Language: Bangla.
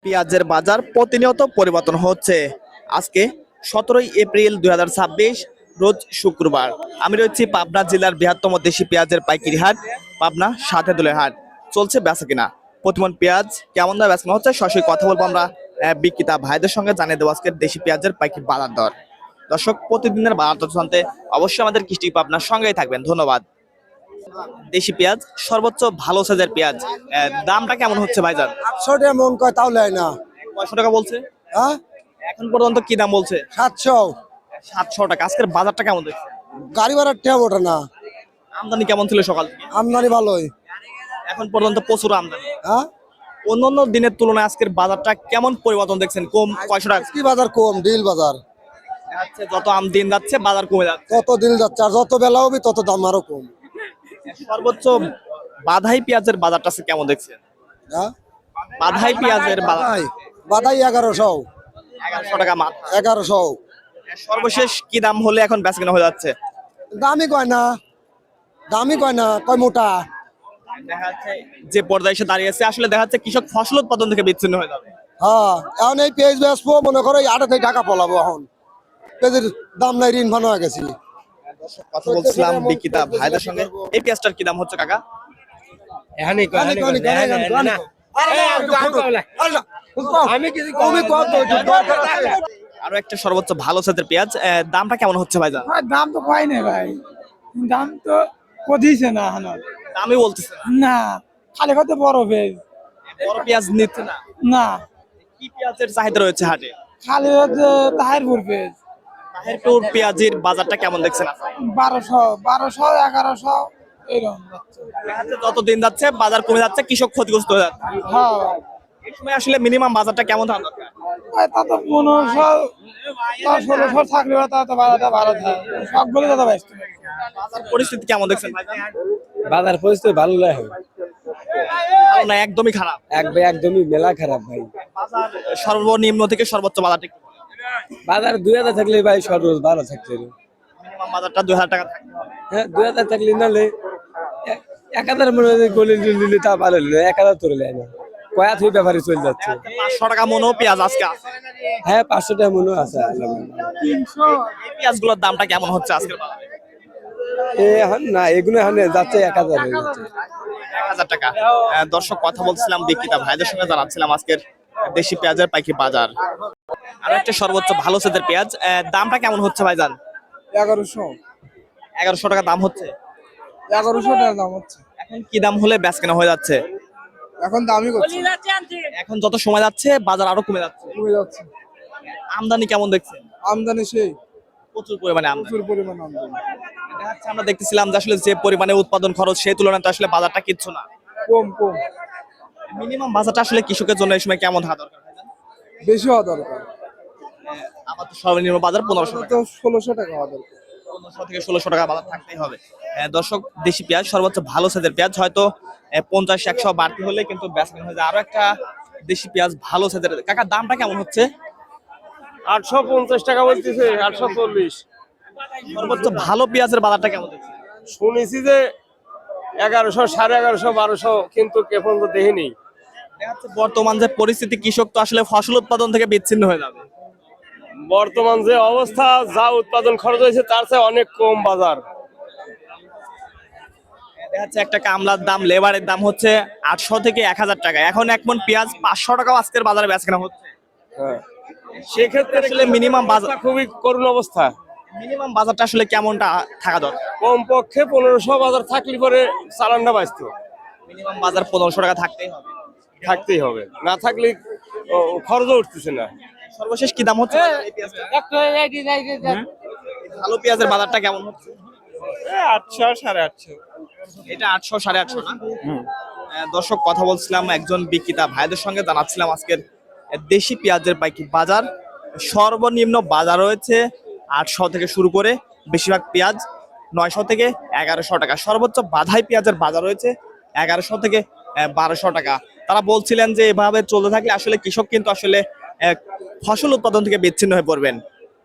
পেঁয়াজের বাজার প্রতিনিয়ত পরিবর্তন হচ্ছে। আজকে 17 এপ্রিল 2026, রোজ শুক্রবার। আমি রয়েছি পাবনা জেলার বৃহত্তম দেশি পেঁয়াজের পাইকারি হাট, পাবনা সাতেদুলের হাট। চলছে বেচা কিনা, প্রতিমন পেঁয়াজ কেমন দামে বেচা হচ্ছে সরাসরি কথা বলবো আমরা বিক্রেতা ভাইদের সঙ্গে, জানিয়ে দেবো আজকের দেশি পেঁয়াজের পাইকারি বাজার দর। দর্শক, প্রতিদিনের বাজার দর জানতে অবশ্যই আমাদের কৃষ্টি পাবনার সঙ্গেই থাকবেন। ধন্যবাদ। দেশি পেঁয়াজ, সর্বোচ্চ ভালো সাইজের পেঁয়াজ, দামটা কেমন হচ্ছে ভাইজান? 800 মন কয় তাও লেয় না। কয়শো টাকা বলছে হ্যাঁ, এখন পর্যন্ত? কি দাম বলছে? 700। 700 টাকা। আজকের বাজারটা কেমন দেখছে? গাড়ি ভাড়ার টেয়া ওঠে না। আমদানি কেমন ছিল সকাল থেকে? আমদানি ভালোই। এখন পর্যন্ত প্রচুর আমদানি। হ্যাঁ, অন্যান্য দিনের তুলনায় আজকের বাজারটা কেমন পরিবর্তন দেখছেন? কম কয়শো টাকা? কি বাজার কম, ডিল বাজার। আচ্ছা, যত দিন যাচ্ছে বাজার কমে যাচ্ছে। তত দিল যাচ্ছে, আর যত বেলা হবে তত দাম আরো কম। সর্বোচ্চ বাধাই পেঁয়াজের বাজারটা আজকে কেমন দেখছেন? হ্যাঁ, বাধাই পেঁয়াজের বাজার বাদাই 1100। 1100 টাকা মাত্র। 1100 সর্বশেষ কি দাম হলে এখন বেচা কেনা হয়ে যাচ্ছে? দামি কয় না, দামি কয় না, কয় মোটা। দেখা যাচ্ছে যে পর্যায়ে এসে দাঁড়িয়েছে, আসলে দেখা যাচ্ছে কৃষক ফসল উৎপাদন থেকে বিচ্ছিন্ন হয়ে যাবে। হ্যাঁ, এখন এই পেঁয়াজ বেচবো, মনে করো এই 8 থেকে টাকা পলাবো। এখন পেঁয়াজের দাম নাই, ঋণ ভানো হয়ে গেছি। কথা বলছিলাম বিক্রেতা ভাইদের সঙ্গে। এই পেঁয়াজটার কি দাম হচ্ছে কাকা? আরো একটা সর্বোচ্চ ভালো সাইজের পেঁয়াজ, দামটা কেমন হচ্ছে ভাইজান? দাম তো কয় না ভাই, দাম তো কদিছে না এখন। দামই বলতেছে না। না, খালি কত বড় পেঁয়াজ। বড় পেঁয়াজ নিচ্ছে না। না, কি পেঁয়াজের চাহিদা রয়েছে হাটে? খালি হচ্ছে তাহিরপুর পেঁয়াজ। তাহিরপুর পেঁয়াজের বাজারটা কেমন দেখছেন আপনি? 1200 1100 এরকম যাচ্ছে। দেখা যাচ্ছে যত দিন যাচ্ছে বাজার কমে যাচ্ছে, কৃষক ক্ষতিগ্রস্ত হয়ে যাচ্ছে। হ্যাঁ, এই সময় আসলে মিনিমাম বাজারটা কেমন থাকা দরকার? তা তো 1500 1600 থাকলে তা তো বাজারটা ভালো থাকে, সবগুলো দাদা ব্যস্ত। বাজার পরিস্থিতি কেমন দেখছেন ভাইজান? বাজার পরিস্থিতি ভালো লাগে, ভালো না, একদমই খারাপ। একদমই মেলা খারাপ ভাই। বাজার সর্বনিম্ন থেকে সর্বোচ্চ বাজারটা একটু বলেন। বাজার 2000 থাকলে ভাই সর্বোচ্চ ভালো থাকছে। মিনিমাম বাজারটা 2000 টাকা থাকতে হবে। হ্যাঁ, 2000 থাকলে নালে 1000 মনে হয় গলি নিলে তা ভালো হলো, 1000 তোলে না, কয়া থুই ব্যাপারে চলে যাচ্ছে। 500 টাকা মনও পেঁয়াজ আজকে আছে। হ্যাঁ, 500 টাকা মনে আছে। এই পেঁয়াজগুলোর দামটা কেমন হচ্ছে আজকের বাজারে? এখন না, এগুলো এখন যাচ্ছে 1000 হয়ে যাচ্ছে। 1000 টাকা। দর্শক, কথা বলছিলাম বিক্রেতা ভাইদের সঙ্গে, জানাচ্ছিলাম আজকের দেশি পেঁয়াজের পাইকারি বাজার। আর একটা সর্বোচ্চ ভালো সাইজের পেঁয়াজ, দামটা কেমন হচ্ছে ভাইজান? 1100 1100 টাকা দাম হচ্ছে। 1100 টাকা দাম হচ্ছে। এখন কি দাম হলে বেচ কেনা হয়ে যাচ্ছে? এখন দামই করছে, এখন যত সময় যাচ্ছে বাজার আরো কমে যাচ্ছে। কমে যাচ্ছে। আমদানি কেমন দেখছেন? আমদানি সেই প্রচুর পরিমাণে আমদানি। প্রচুর পরিমাণ আমদানি। দেখা যাচ্ছে আমরা দেখতেছিলাম যে আসলে যে পরিমাণে উৎপাদন খরচ, সেই তুলনায় তো আসলে বাজারটা কিচ্ছু না। কম মিনিমাম বাজারটা আসলে কৃষকের জন্য এই সময় কেমন হওয়া দরকার ভাইজান? বেশি হওয়া দরকার। আমার তো সর্বনিম্ন বাজার 1500 টাকা। তো 1600 টাকা হওয়া দরকার। 1500 থেকে 1600 টাকা বাজার থাকতেই হবে। দর্শক, দেশি পেঁয়াজ সর্বোচ্চ ভালো সাইজের পেঁয়াজ হয়তো 50-100 বাড়তি হলে কিন্তু বেচকেনা হয়ে যায়। আরো একটা দেশি পেঁয়াজ ভালো সাইজের, কাকা দামটা কেমন হচ্ছে? 850 টাকা বলতেছে, 840। সর্বোচ্চ ভালো পেঁয়াজের বাজারটা কেমন হচ্ছে? শুনেছি যে 1100 1150 1200, কিন্তু কে পর্যন্ত দেখিনি। দেখা যাচ্ছে বর্তমান যে পরিস্থিতি, কৃষক তো আসলে ফসল উৎপাদন থেকে বিচ্ছিন্ন হয়ে যাবে। বর্তমান যে অবস্থা, যা উৎপাদন খরচ হয়েছে তার চেয়ে অনেক কম বাজার। দেখা যাচ্ছে একটা কামলার দাম, লেবারের দাম হচ্ছে 800 থেকে 1000 টাকা। এখন এক মণ পেঁয়াজ 500 টাকাও আজকের বাজারে বেচকেনা হচ্ছে। হ্যাঁ, সেক্ষেত্রে আসলে মিনিমাম বাজার, খুবই করুণ অবস্থা। মিনিমাম বাজারটা আসলে কেমনটা থাকা দরকার? কমপক্ষে 1500 বাজার থাকলে পরে চালানটা বাঁচত। মিনিমাম বাজার 1500 টাকা থাকতেই হবে। থাকতেই হবে, না থাকলে খরচও উঠতেছে না। সর্বশেষ কি দাম হচ্ছে এই পেঁয়াজটা? ভালো পেঁয়াজের বাজারটা কেমন হচ্ছে? 800 850। এটা 800 850 না? দর্শক, কথা বলছিলাম একজন বিক্রেতা ভাইদের সঙ্গে, জানাচ্ছিলাম আজকের দেশি পেঁয়াজের পাইকারি বাজার। সর্বনিম্ন বাজার রয়েছে 800 থেকে শুরু করে বেশিরভাগ পেঁয়াজ 900 থেকে 1100 টাকা। সর্বোচ্চ বাধাই পেঁয়াজের বাজার রয়েছে 1100 থেকে 1200 টাকা। তারা বলছিলেন যে এভাবে চলতে থাকলে আসলে কৃষক কিন্তু আসলে ফসল উৎপাদন থেকে বিচ্ছিন্ন হয়ে পড়বেন।